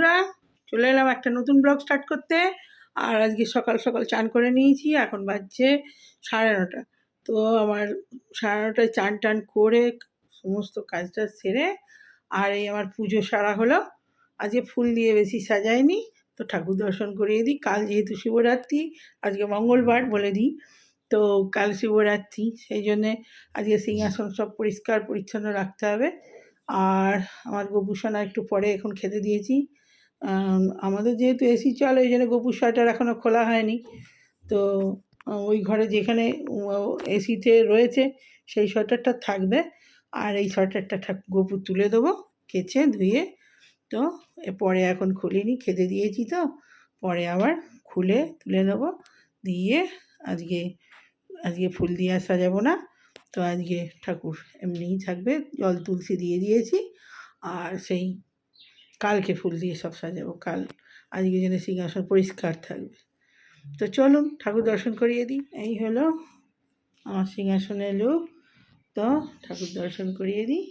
বন্ধুরা, চলে এলাম একটা নতুন ব্লগ স্টার্ট করতে। আর আজকে সকাল সকাল চান করে নিয়েছি, এখন বাজছে 9:30। তো আমার 9:30টায় চান টান করে সমস্ত কাজটা সেরে আর এই আমার পুজো সারা হলো। আজকে ফুল দিয়ে বেশি সাজাইনি, তো ঠাকুর দর্শন করিয়ে দিই। কাল যেহেতু শিবরাত্রি, আজকে মঙ্গলবার বলে দিই, তো কাল শিবরাত্রি, সেই জন্যে আজকে সিংহাসন সব পরিষ্কার পরিচ্ছন্ন রাখতে হবে। আর আমার গোপুসোনা একটু পরে এখন খেতে দিয়েছি। আমাদের যেহেতু এসি চলে, ওই জন্য গোপুর সোয়েটার এখনও খোলা হয়নি। তো ওই ঘরে যেখানে এসিতে রয়েছে সেই সোয়েটারটা থাকবে, আর এই সোয়েটারটা গোপুর তুলে দেবো কেচে ধুয়ে। তো পরে এখন খুলিনি, খেতে দিয়েছি, তো পরে আবার খুলে তুলে নেবো দিয়ে আজকে ফুল দিয়ে আর সাজাবো না। তো আজকে ঠাকুর এমনিই থাকবে, জল তুলসী দিয়ে দিয়েছি, আর সেই কালকে ফুল দিয়ে সব সাজাবো। আজকে যেন সিংহাসন পরিষ্কার থাকবে। তো চলুন ঠাকুর দর্শন করিয়ে দিই। এই হলো আমার সিংহাসনের লুক। তো ঠাকুর দর্শন করিয়ে দিই।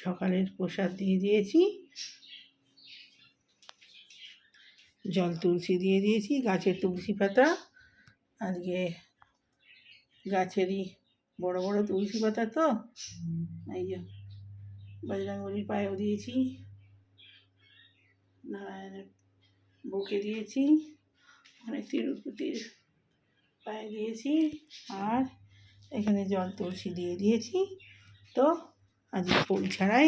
সকালের প্রসাদ দিয়ে দিয়েছি, জল তুলসী দিয়ে দিয়েছি, গাছের তুলসী পাতা, আজকে গাছেরই বড় বড় তুলসী পাতা। তো এই যে বজরংবলীর পায়েও দিয়েছি, নারায়ণের বুকে দিয়েছি, অনেক তিরুপতির পায়ে দিয়েছি, আর এখানে জল তুলসী দিয়ে দিয়েছি। তো আজকে ফুল ছাড়াই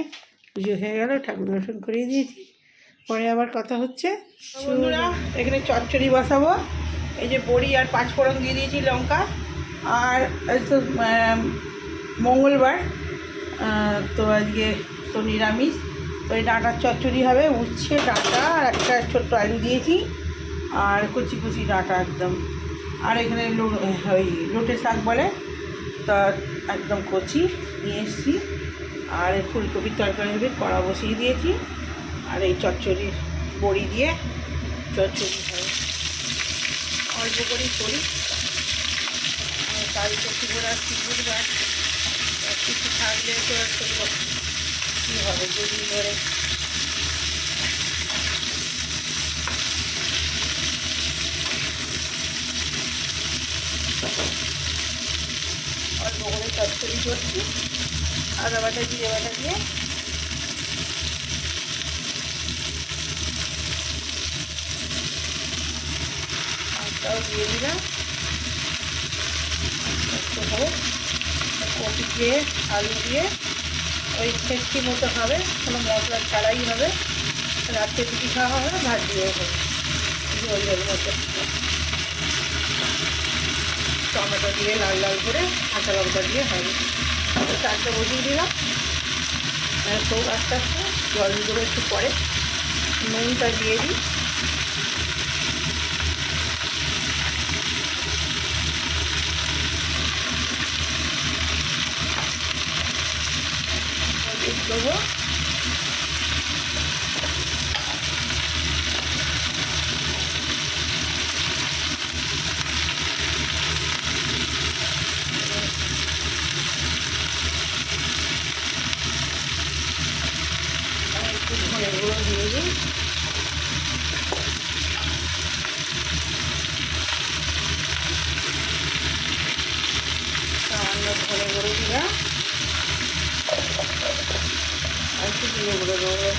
পুজো হয়ে গেল, ঠাকুর দর্শন করিয়ে দিয়েছি। পরে আবার কথা হচ্ছে। বন্ধুরা, এখানে চচ্চড়ি বসাবো। এই যে বড়ি আর পাঁচফোড়ন দিয়ে দিয়েছি, লঙ্কা, আর তো মঙ্গলবার, তো আজকে তো নিরামিষ। তো এই ডাঁটার চচ্চড়ি হবে, উচ্ছে ডাঁটা আর একটা ছোট্ট আলু দিয়েছি, আর কচি কচি ডাঁটা একদম। আর এখানে ওই লোটে শাক বলে, তা একদম কচি নিয়ে এসেছি। আর এই ফুলকপির তরকারি হবে, কড়া বসিয়ে দিয়েছি। আর এই চচ্চড়ির বড়ি দিয়ে চচ্চড়ি হবে, অল্প করেই করি। কালকে শিবরাত্রি, বুধবার, কিছু থাকলে তো একটু কী হবে দুদিন ধরে। অল্প করে চচ্চড়ি করছি, আদা বাটা জিরে বাটা দিয়ে। আটাও দিয়ে দিলাম, একটু হোক। কপি দিয়ে আলু দিয়ে ওই ছেঁচকি মতো হবে, কোনো মশলা ছাড়াই হবে। রাত্রে রুটি খাওয়া হবে, ভাত দিয়েও হবে, ঝোল ঝোল মতো। টমেটো দিয়ে লাল লাল করে কাঁচা লঙ্কা দিয়ে হবে। চারটে বসিয়ে দিলাম, খুব আস্তে আস্তে জল দেবো একটু পরে। নুনটা দিয়ে দিই, দেবো। একটু ধনে গুঁড়ো দিয়ে দিই, সামান্য ধনে গুঁড়ো দিলাম, আর একটু জিরে গুঁড়ো দেবো,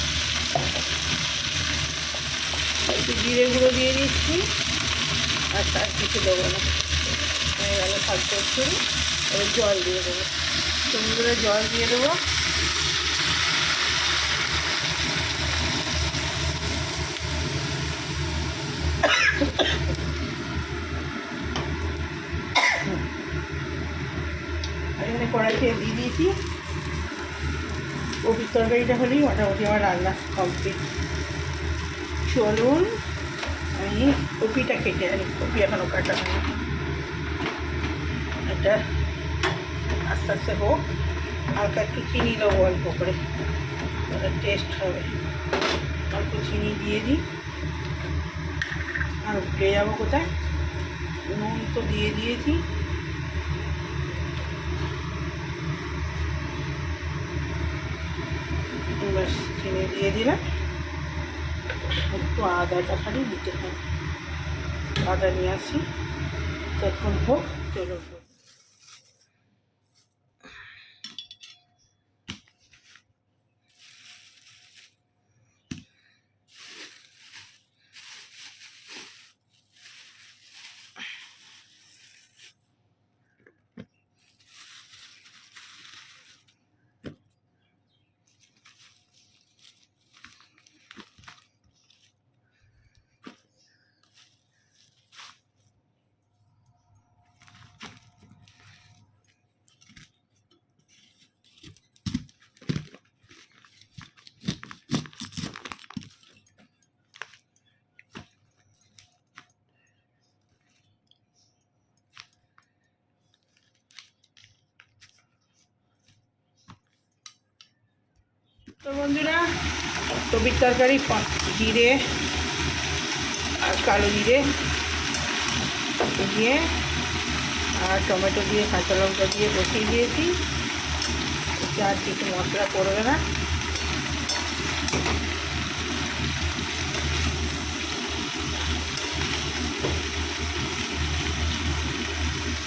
একটু জিরে গুঁড়ো দিয়ে দিচ্ছি, আর তার কিছু দেবো না। হয়ে গেল শাক চচ্চড়ি। এবার জল দিয়ে দেবো, তুমি করে জল দিয়ে দেবো। এখানে কড়াইতে দিয়ে দিয়েছি। কপির তরকারিটা হলেই মোটামুটি আমার রান্না কমপ্লিট। চলুন আমি কপিটা কেটে আনি, কপি এখনও কাটা হয়নি। এটা আস্তে আস্তে হোক, হালকা একটু চিনি দেবো অল্প করে, ওটা টেস্ট হবে। অল্প চিনি দিয়ে দিই, আর উঠে যাবো কোথায়। নুন তো দিয়ে দিয়েছি, ব্যাস চিনি দিয়ে দিলাম। একটু আদাটা খালি দিতে হবে। আদা নিয়ে আসি, তখন হোক চলো। তো বন্ধুরা, কপির তরকারি জিরে আর কালো জিরে দিয়ে আর টমেটো দিয়ে কাঁচা লঙ্কা দিয়ে বসিয়ে দিয়েছি। আর কিছু মশলা পড়বে না।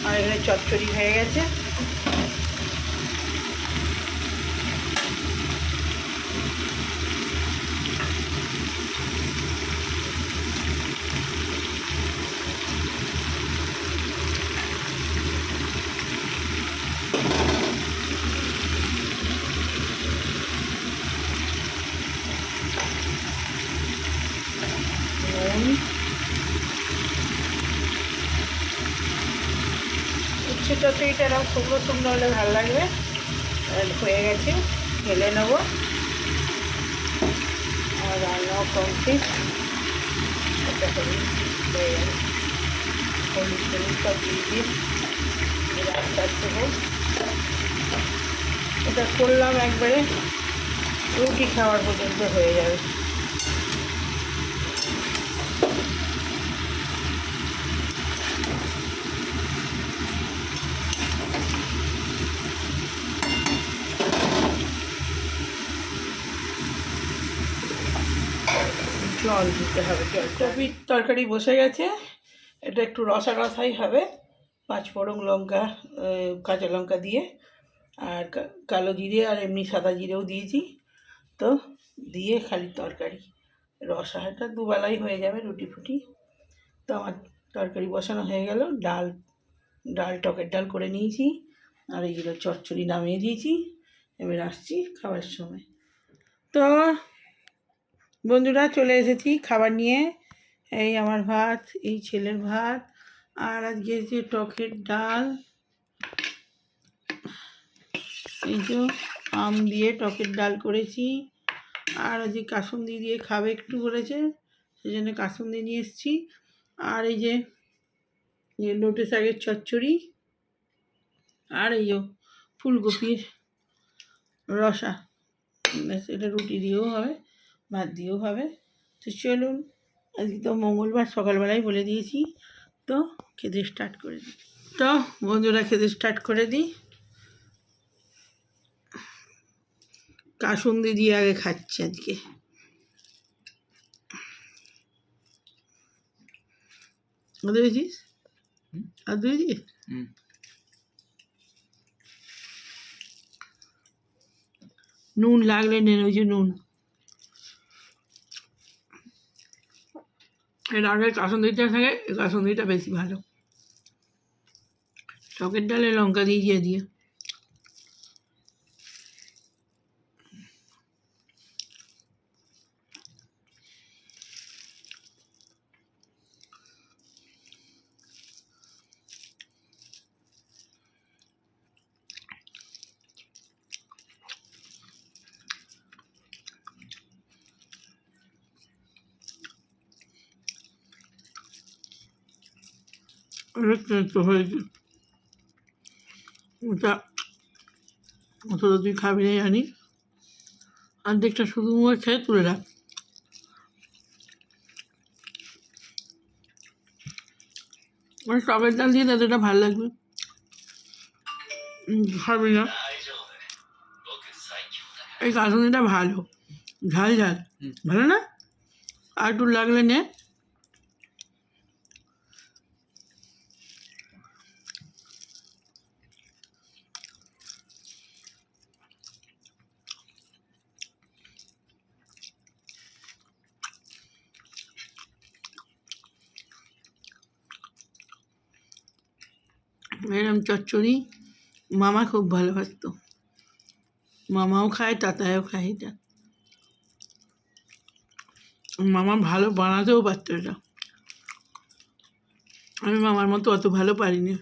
আর এখানে চচ্চড়ি হয়ে গেছে। উচ্ছে চচ্চড়িটা এরকম শুকনো শুকনো হলে ভালো লাগবে। হয়ে গেছে, ঢেলে নেবো। আর রান্নাও কমপ্লিট। এটা হলুদ হয়ে গেল, হলুদ টলুদ সব দিয়ে দিয়ে আস্তে আস্তে হোক। এটা করলাম একবারে রুটি খাওয়ার পর্যন্ত হয়ে যাবে। জল দিতে হবে, কপির তরকারি বসে গেছে। এটা একটু রসা রসাই হবে। পাঁচফোড়ন লঙ্কা, কাঁচা লঙ্কা দিয়ে আর কালো জিরে আর এমনি সাদা জিরেও দিয়েছি। তো দিয়ে খালি তরকারি রসাটা দুবেলাই হয়ে যাবে, রুটি ফুটি। তো আমার তরকারি বসানো হয়ে গেল। ডাল টকের ডাল করে নিয়েছি। আর এইগুলো চচ্চড়ি নামিয়ে দিয়েছি। এবার আসছি খাবার সময়। তো বন্ধুরা, চলে এসেছি খাবার নিয়ে। এই আমার ভাত, এই ছেলের ভাত, আর আজকে যে টকের ডাল, এই যে আম দিয়ে টকের ডাল করেছি। আর আজকে কাসুন্দি দিয়ে খাবে একটু বলেছে, সেই জন্য কাসুন্দি নিয়ে এসেছি। আর এই যে লোটে শাকের চচ্চড়ি, আর এই যে ফুলকপির রসা। এটা রুটি দিয়েও হবে, ভাত দিয়েও হবে। তো চলুন, আজকে তো মঙ্গলবার, সকালবেলায় বলে দিয়েছি। তো খেতে স্টার্ট করে দিই। তো বন্ধুরা, খেতে স্টার্ট করে দিই। কাসুন্দি দিয়ে আগে খাচ্ছি আজকে। দিয়েছিস আর দিয়েছিস? নুন লাগলে নেন, ওই যে নুন। এর আগের কাসুন্দিটা থাকে, কাসুন্দিটা বেশি ভালো। টকের ডালে লঙ্কা দিয়ে দিয়ে তো হয়েছে। ওটা অত তুই খাবি না জানি, অর্ধেকটা শুধু মুখে খেয়ে তুলে রাখ। মানে টকের ডাল দিয়ে তাদের এটা ভালো লাগবে। খাবি না? এই কাসুন্দিটা ভালো, ঝাল ঝাল, ভালো না? আর একটু লাগলে নে। এরম চচ্চড়ি মামা খুব ভালোবাসতো, মামাও খায়, তাতায়ও খায় এটা। মামা ভালো বানাতেও পারতো এটা, আমি মামার মতো অত ভালো পারিনি।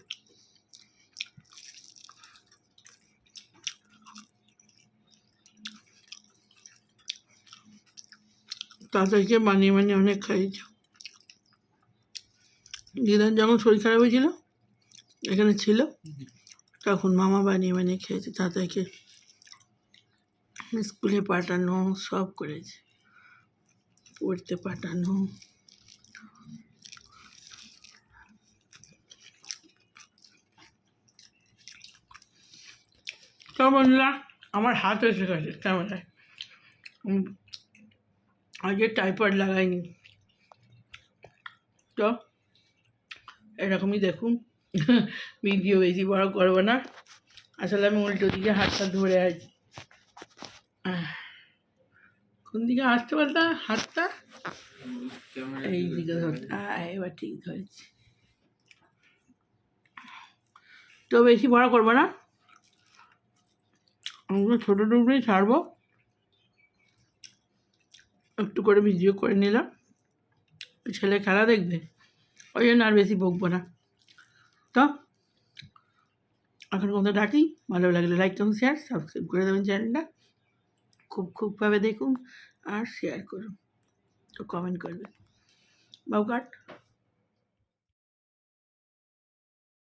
তাতাইকে বানিয়ে বানিয়ে অনেক খাইয়েছে। দিদার যখন শরীর খারাপ হয়েছিল, এখানে ছিল, তখন মামা বানিয়ে বানিয়ে খেয়েছে, তাতাইকে স্কুলে পাঠানো, সব করেছে, পড়তে পাঠানো। তো বন্ধুরা, আমার হাত এসে গেছে ক্যামেরায়, আজকে টাইপয়েড লাগাইনি, তো এরকমই দেখুন। ভিডিও বেশি বড় করবো না, আসলে আমি উল্টো দিকে হাতটা ধরে আছি। কোন দিকে আসতে বলতে হাতটা, এই দিকে ধরতে, এবার ঠিক ধরেছি। তো বেশি বড় করবো না, আমরা ছোটো টুকরোই ছাড়বো, একটু করে ভিডিও করে নিলাম, ছেলে খেলা দেখবে, ওই জন্য আর বেশি বকবো না। তো এখন কোথাও ডাকি, ভালো লাগলে লাইক করুন, শেয়ার, সাবস্ক্রাইব করে দেবেন চ্যানেলটা, খুবভাবে দেখুন আর শেয়ার করুন, তো কমেন্ট করবেন। বাবু কাট।